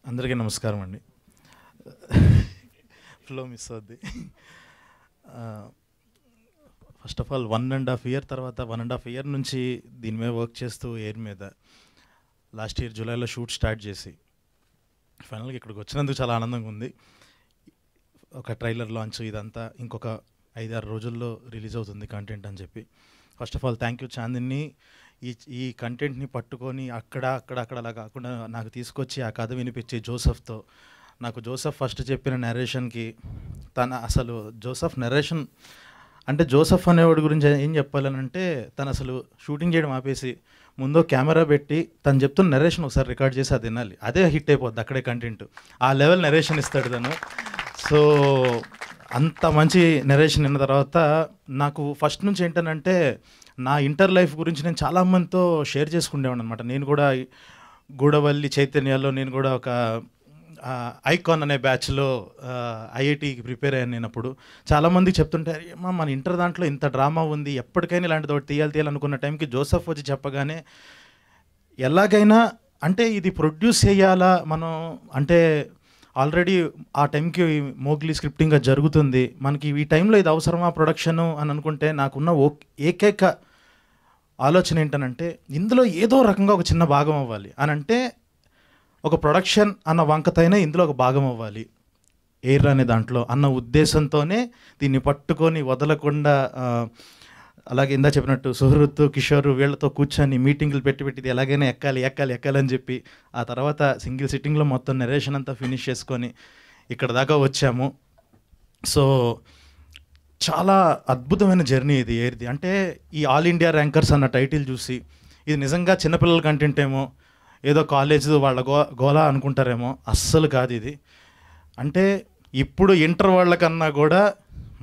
అందరికీ నమస్కారం అండి. ఫ్లో మిస్ అవుద్ది. ఫస్ట్ ఆఫ్ ఆల్ 1.5 ఇయర్ తర్వాత 1.5 ఇయర్ నుంచి దీని మీద వర్క్ చేస్తూ ఎయిర్ మీద లాస్ట్ ఇయర్ జూలైలో షూట్ స్టార్ట్ చేసి ఫైనల్గా ఇక్కడికి వచ్చినందుకు చాలా ఆనందంగా ఉంది. ఒక ట్రైలర్ లాంచ్ ఇదంతా ఇంకొక 5-6 రోజుల్లో రిలీజ్ అవుతుంది కంటెంట్ అని చెప్పి. First of all thank you Chandini. ఈ కంటెంట్ని పట్టుకొని అక్కడ అలా కాకుండా నాకు తీసుకొచ్చి ఆ కథ వినిపించి జోసెఫ్తో నాకు జోసెఫ్ ఫస్ట్ చెప్పిన నరేషన్కి అసలు జోసెఫ్ నరేషన్ అంటే జోసెఫ్ అనేవాడి గురించి ఏం చెప్పాలనంటే తను అసలు షూటింగ్ చేయడం ఆపేసి ముందు కెమెరా పెట్టి తను చెప్తున్న నరేషన్ ఒకసారి రికార్డ్ చేసి అది వినాలి, అదే హిట్ అయిపోద్ది అక్కడే కంటెంట్. ఆ లెవెల్ నరేషన్ ఇస్తాడు తను. సో అంత మంచి నరేషన్ విన్న తర్వాత నాకు ఫస్ట్ నుంచి ఏంటనంటే నా ఇంటర్ లైఫ్ గురించి నేను చాలామందితో షేర్ చేసుకునేవాడిని అనమాట. నేను కూడా గూడవల్లి చైతన్యాలో నేను కూడా ఒక ఐకాన్ అనే బ్యాచ్లో ఐఐటీకి ప్రిపేర్ అయ్యాను. నేను అప్పుడు చాలామందికి చెప్తుంటే అమ్మా మన ఇంటర్ దాంట్లో ఇంత డ్రామా ఉంది, ఎప్పటికైనా ఇలాంటిది ఒకటి తీయాలనుకున్న టైంకి జోసెఫ్ వచ్చి చెప్పగానే ఎలాగైనా అంటే ఇది ప్రొడ్యూస్ చేయాలా మనం అంటే ఆల్రెడీ ఆ టైంకి మోగ్లీ స్క్రిప్టింగ్ జరుగుతుంది, మనకి ఈ టైంలో ఇది అవసరమా ప్రొడక్షను అని అనుకుంటే నాకున్న ఏకైక ఆలోచన ఏంటనంటే ఇందులో ఏదో రకంగా ఒక చిన్న భాగం అవ్వాలి అని అంటే ఒక ప్రొడక్షన్ అన్న వంకతైనా ఇందులో ఒక భాగం అవ్వాలి ఎయిర్ అనే దాంట్లో అన్న ఉద్దేశంతోనే దీన్ని పట్టుకొని వదలకుండా అలాగే ఇందా చెప్పినట్టు సుహృత్ కిషోర్ వీళ్ళతో కూర్చొని మీటింగులు పెట్టి ఇది ఎలాగైనా ఎక్కాలి అని చెప్పి ఆ తర్వాత సింగిల్ సిట్టింగ్లో మొత్తం నరేషన్ అంతా ఫినిష్ చేసుకొని ఇక్కడ దాకా వచ్చాము. సో చాలా అద్భుతమైన జర్నీ ఇది ఎయిర్ది. అంటే ఈ ఆల్ ఇండియా ర్యాంకర్స్ అన్న టైటిల్ చూసి ఇది నిజంగా చిన్నపిల్లల కంటెంట్ ఏమో, ఏదో కాలేజ్ వాళ్ళ గోలా అనుకుంటారేమో, అస్సలు కాదు ఇది. అంటే ఇప్పుడు ఇంటర్ వాళ్ళకన్నా కూడా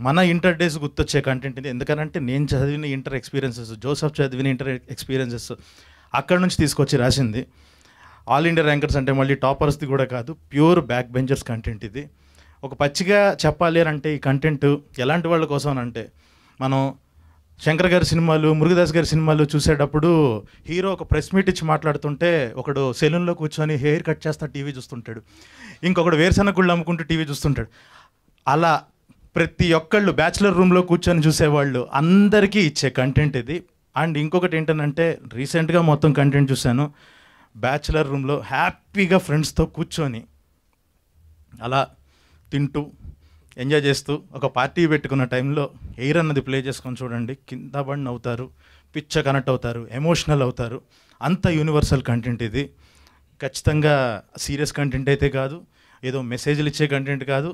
మన ఇంటర్ డేస్ గుర్తొచ్చే కంటెంట్ ఇది. ఎందుకనంటే నేను చదివిన ఇంటర్ ఎక్స్పీరియన్సెస్, జోసెఫ్ చదివిన ఇంటర్ ఎక్స్పీరియన్సెస్ అక్కడ నుంచి తీసుకొచ్చి రాసింది. ఆల్ ఇండియా ర్యాంకర్స్ అంటే మళ్ళీ టాపర్స్ది కూడా కాదు, ప్యూర్ బ్యాక్ బెంచర్స్ కంటెంట్ ఇది. ఒక పచ్చిగా చెప్పాలి అంటే ఈ కంటెంట్ ఎలాంటి వాళ్ళ కోసం అంటే మనం శంకర్ గారి సినిమాలు, మురుగదాస్ గారి సినిమాలు చూసేటప్పుడు హీరో ఒక ప్రెస్ మీట్ ఇచ్చి మాట్లాడుతుంటే ఒకడు సెలూన్లో కూర్చొని హెయిర్ కట్ చేస్తా టీవీ చూస్తుంటాడు, ఇంకొకడు వేరుశనగ గుళ్ళు అమ్ముకుంటూ టీవీ చూస్తుంటాడు. అలా ప్రతి ఒక్కళ్ళు బ్యాచిలర్ రూమ్లో కూర్చొని చూసేవాళ్ళు అందరికీ ఇచ్చే కంటెంట్ ఇది. అండ్ ఇంకొకటి ఏంటంటే రీసెంట్గా మొత్తం కంటెంట్ చూశాను, బ్యాచిలర్ రూమ్లో హ్యాపీగా ఫ్రెండ్స్తో కూర్చొని అలా తింటూ ఎంజాయ్ చేస్తూ ఒక పార్టీ పెట్టుకున్న టైంలో ఎయిర్ అన్నది ప్లే చేసుకొని చూడండి, కింద పడి నవ్వుతారు, పిచ్చ కనెక్ట్ అవుతారు, ఎమోషనల్ అవుతారు. అంత యూనివర్సల్ కంటెంట్ ఇది. ఖచ్చితంగా సీరియస్ కంటెంట్ అయితే కాదు, ఏదో మెసేజ్లు ఇచ్చే కంటెంట్ కాదు,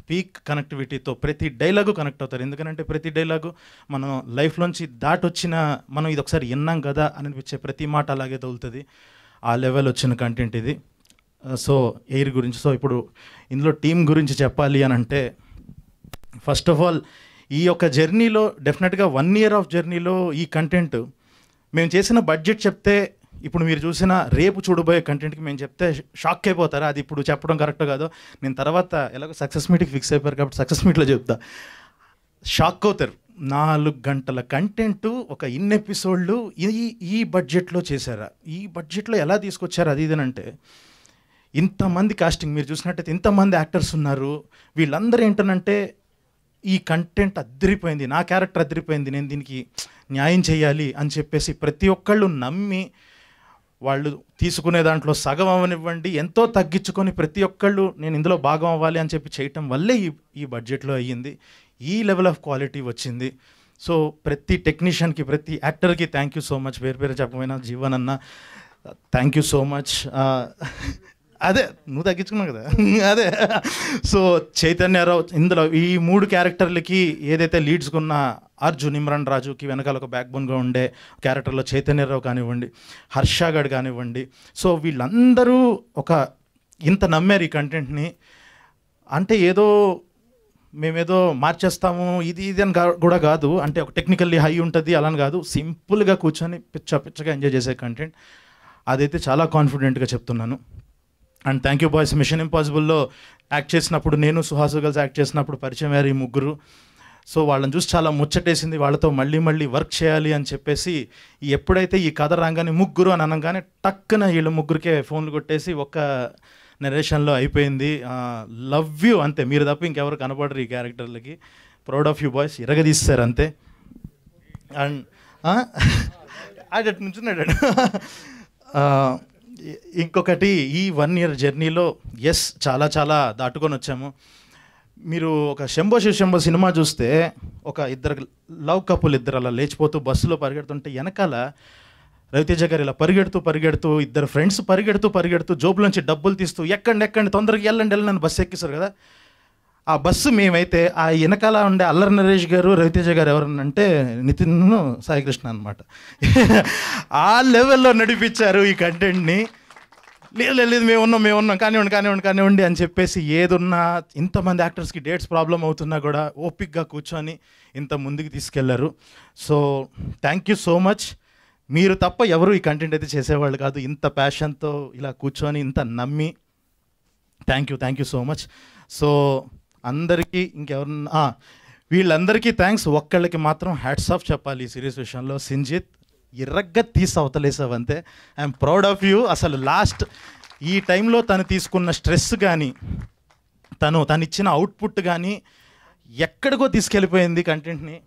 పీక్ కనెక్టివిటీతో ప్రతి డైలాగు కనెక్ట్ అవుతారు. ఎందుకంటే ప్రతి డైలాగు మనం లైఫ్లోంచి దాటొచ్చిన మనం ఇది ఒకసారి విన్నాం కదా అనిపించే ప్రతి మాట అలాగే తగులుతుంది. ఆ లెవెల్ వచ్చిన కంటెంట్ ఇది. సో ఎయిర్ గురించి. సో ఇప్పుడు ఇందులో టీం గురించి చెప్పాలి అని అంటే ఫస్ట్ ఆఫ్ ఆల్ ఈ యొక్క జర్నీలో డెఫినెట్గా 1 ఇయర్ ఆఫ్ జర్నీలో ఈ కంటెంట్ మేము చేసిన బడ్జెట్ చెప్తే ఇప్పుడు మీరు చూసిన రేపు చూడబోయే కంటెంట్కి మేము చెప్తే షాక్ అయిపోతారా, అది ఇప్పుడు చెప్పడం కరెక్ట్ కాదు. నేను తర్వాత ఎలాగో సక్సెస్ మీట్కి ఫిక్స్ అయిపోయారు కాబట్టి సక్సెస్ మీట్లో చెప్తా, షాక్ అవుతారు. 4 గంటల కంటెంట్ ఒక ఇన్ని ఎపిసోడ్లు ఈ బడ్జెట్లో చేశారా, ఈ బడ్జెట్లో ఎలా తీసుకొచ్చారు అది ఇదనంటే ఇంతమంది కాస్టింగ్ మీరు చూసినట్టయితే ఇంతమంది యాక్టర్స్ ఉన్నారు. వీళ్ళందరూ ఏంటనంటే ఈ కంటెంట్ అద్దరిపోయింది, నా క్యారెక్టర్ అద్దరిపోయింది, నేను దీనికి న్యాయం చేయాలి అని చెప్పేసి ప్రతి ఒక్కళ్ళు నమ్మి వాళ్ళు తీసుకునే దాంట్లో సగం అవనివ్వండి ఎంతో తగ్గించుకొని ప్రతి ఒక్కళ్ళు నేను ఇందులో భాగం అవ్వాలి అని చెప్పి చేయటం వల్లే ఈ బడ్జెట్లో అయ్యింది, ఈ లెవెల్ ఆఫ్ క్వాలిటీ వచ్చింది. సో ప్రతి టెక్నీషియన్కి ప్రతి యాక్టర్కి థ్యాంక్ యూ సో మచ్. పేరు చెప్పమైనా జీవన్ అన్న థ్యాంక్ యూ సో మచ్. అదే నువ్వు తగ్గించుకున్నావు కదా అదే. సో చైతన్యరావు ఇందులో ఈ 3 క్యారెక్టర్లకి ఏదైతే లీడ్స్కున్న అర్జున్, ఇమ్రాన్ రాజుకి వెనకాల ఒక బ్యాక్ బోన్గా ఉండే క్యారెక్టర్లో చైతన్యరావు కానివ్వండి, హర్షగాడ్ కానివ్వండి. సో వీళ్ళందరూ ఒక ఇంత నమ్మారు ఈ కంటెంట్ని. అంటే ఏదో మేమేదో మార్చేస్తాము ఇది అని కూడా కాదు, అంటే ఒక టెక్నికల్లీ హై ఉంటుంది అలా కాదు, సింపుల్గా కూర్చొని పిచ్చగా ఎంజాయ్ చేసే కంటెంట్. అదైతే చాలా కాన్ఫిడెంట్గా చెప్తున్నాను. And thank you boys. Mission ఇంపాసిబుల్లో యాక్ట్ చేసినప్పుడు నేను సుహాసు గల్స్ యాక్ట్ చేసినప్పుడు పరిచయం అయ్యారు ఈ 3. సో వాళ్ళని చూసి చాలా ముచ్చటేసింది, వాళ్ళతో మళ్ళీ వర్క్ చేయాలి అని చెప్పేసి ఎప్పుడైతే ఈ కథ రాగానే 3 అని అనగానే టక్కున వీళ్ళు 3కే ఫోన్లు కొట్టేసి ఒక నరేషన్లో అయిపోయింది. లవ్ యూ అంతే, మీరు తప్ప ఇంకెవరు కనపడరు ఈ క్యారెక్టర్లకి. ప్రౌడ్ ఆఫ్ యూ బాయ్స్, ఇరగదీస్తారు అంతే. అండ్ అటు నుంచున్నాడు. ఇంకొకటి, ఈ 1 year జర్నీలో చాలా చాలా దాటుకొని వచ్చాము. మీరు ఒక శంభో శివశంభో సినిమా చూస్తే ఒక ఇద్దరు లవ్ కపుల్ ఇద్దరు అలా లేచిపోతూ బస్సులో పరిగెడుతుంటే వెనకాల రవితేజ గారు ఇలా పరిగెడుతూ ఇద్దరు ఫ్రెండ్స్ పరిగెడుతూ జోబులోంచి డబ్బులు తీస్తూ ఎక్కండి తొందరగా వెళ్ళండి బస్సు ఎక్కిస్తారు కదా. ఆ బస్సు మేమైతే ఆ వెనకాల ఉండే అల్లరి నరేష్ గారు రవితేజ గారు ఎవరనంటే నితిన్ సాయికృష్ణ అనమాట. ఆ లెవెల్లో నడిపించారు ఈ కంటెంట్ని. లేదు మేము ఉన్నాం కానివ్వండి అని చెప్పేసి, ఏదున్నా ఇంతమంది యాక్టర్స్కి డేట్స్ ప్రాబ్లం అవుతున్నా కూడా ఓపిక్గా కూర్చొని ఇంత ముందుకు తీసుకెళ్లారు. So thank you so much. మీరు తప్ప ఎవరు ఈ కంటెంట్ అయితే చేసేవాళ్ళు కాదు, ఇంత ప్యాషన్తో ఇలా కూర్చొని ఇంత నమ్మి. Thank you so much. So అందరికీ ఇంకెవరన్నా వీళ్ళందరికీ థ్యాంక్స్. ఒక్కళ్ళకి మాత్రం హ్యాట్స్ ఆఫ్ చెప్పాలి ఈ సిరీస్ విషయంలో. సింజిత్, ఇరగ్గా తీసి అవతలేసావంతే. I'm proud of you. అసలు లాస్ట్ ఈ టైంలో తను తీసుకున్న స్ట్రెస్ కానీ తను ఇచ్చిన అవుట్పుట్ కానీ ఎక్కడికో తీసుకెళ్ళిపోయింది కంటెంట్ని.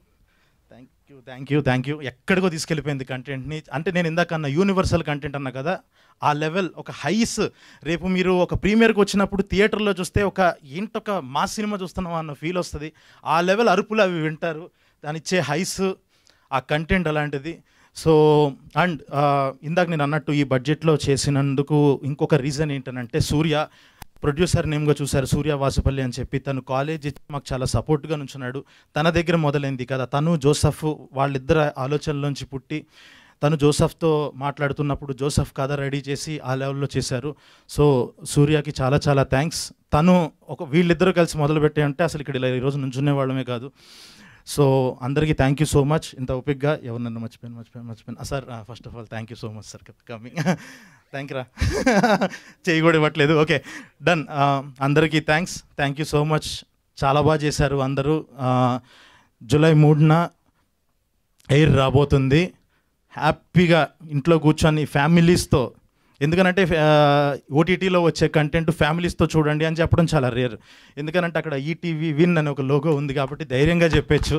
Thank you. ఎక్కడికో తీసుకెళ్ళిపోయింది కంటెంట్ని. అంటే నేను ఇందాక అన్న యూనివర్సల్ కంటెంట్ అన్నా కదా, ఆ లెవెల్ ఒక హైస్. రేపు మీరు ఒక ప్రీమియర్కి వచ్చినప్పుడు థియేటర్లో చూస్తే ఏంటొక మాస్ సినిమా చూస్తున్నాం అన్న ఫీల్ వస్తుంది. ఆ లెవెల్ అరుపులు అవి వింటారు. దానిచ్చే హైస్, ఆ కంటెంట్ అలాంటిది. సో అండ్ ఇందాక నేను అన్నట్టు ఈ బడ్జెట్లో చేసినందుకు ఇంకొక రీజన్ ఏంటనంటే, సూర్య ప్రొడ్యూసర్ నేమ్గా చూశారు, సూర్య వాసుపల్లి అని చెప్పి. తను కాలేజ్ ఇచ్చి మాకు చాలా సపోర్ట్గా నుంచున్నాడు. తన దగ్గర మొదలైంది కదా. తను జోసఫ్ వాళ్ళిద్దరు ఆలోచనలోంచి పుట్టి తను జోసఫ్తో మాట్లాడుతున్నప్పుడు జోసఫ్ కథ రెడీ చేసి ఆ లెవెల్లో చేశారు. సో సూర్యకి చాలా చాలా థ్యాంక్స్. తను వీళ్ళిద్దరూ కలిసి మొదలుపెట్టే అంటే అసలు ఇక్కడ ఇలా ఈరోజు నుంచునే వాళ్ళమే కాదు. సో అందరికీ థ్యాంక్ యూ సో మచ్. ఇంత ఓపిక్గా ఎవరినన్నా మర్చిపోయాను sir. First of all thank you so much sir coming. Thank రా, చేయి కూడా ఇవ్వట్లేదు. Okay done. అందరికీ థ్యాంక్ యూ సో మచ్. చాలా బాగా చేశారు అందరూ. జూలై 3న ఎయిర్ రాబోతుంది. హ్యాపీగా ఇంట్లో కూర్చొని ఫ్యామిలీస్తో, ఎందుకనంటే ఓటీటీలో వచ్చే కంటెంట్ ఫ్యామిలీస్తో చూడండి అని చెప్పడం చాలా రేర్. ఎందుకనంటే అక్కడ ఈటీవీ విన్ అనే ఒక లోగో ఉంది కాబట్టి ధైర్యంగా చెప్పచ్చు.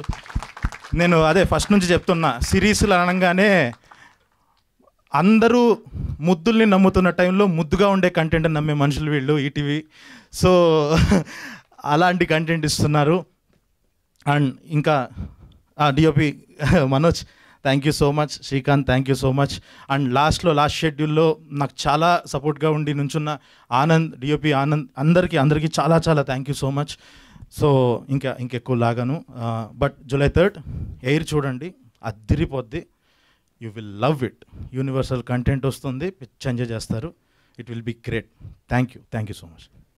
నేను అదే ఫస్ట్ నుంచి చెప్తున్నా, సిరీస్లు అనగానే అందరూ ముద్దుల్ని నమ్ముతున్న టైంలో ముద్దుగా ఉండే కంటెంట్ నమ్మే మనుషులు వీళ్ళు ఈటీవీ. సో అలాంటి కంటెంట్ ఇస్తున్నారు. అండ్ ఇంకా DOP Manoj thank you so much. Srikanth thank you so much. And last షెడ్యూల్లో నాకు చాలా సపోర్ట్గా ఉండి నుంచున్న ఆనంద్, డిఓపి ఆనంద్, అందరికీ చాలా చాలా thank you so much. So ఇంకెక్కువ లాగాను. బట్ July 3rd ఎయిర్ చూడండి, అదిరిపోద్ది. You will love it. Universal content వస్తుంది, పిచ్చి ఎంజాయ్ చేస్తారు. It will be great. Thank you so much.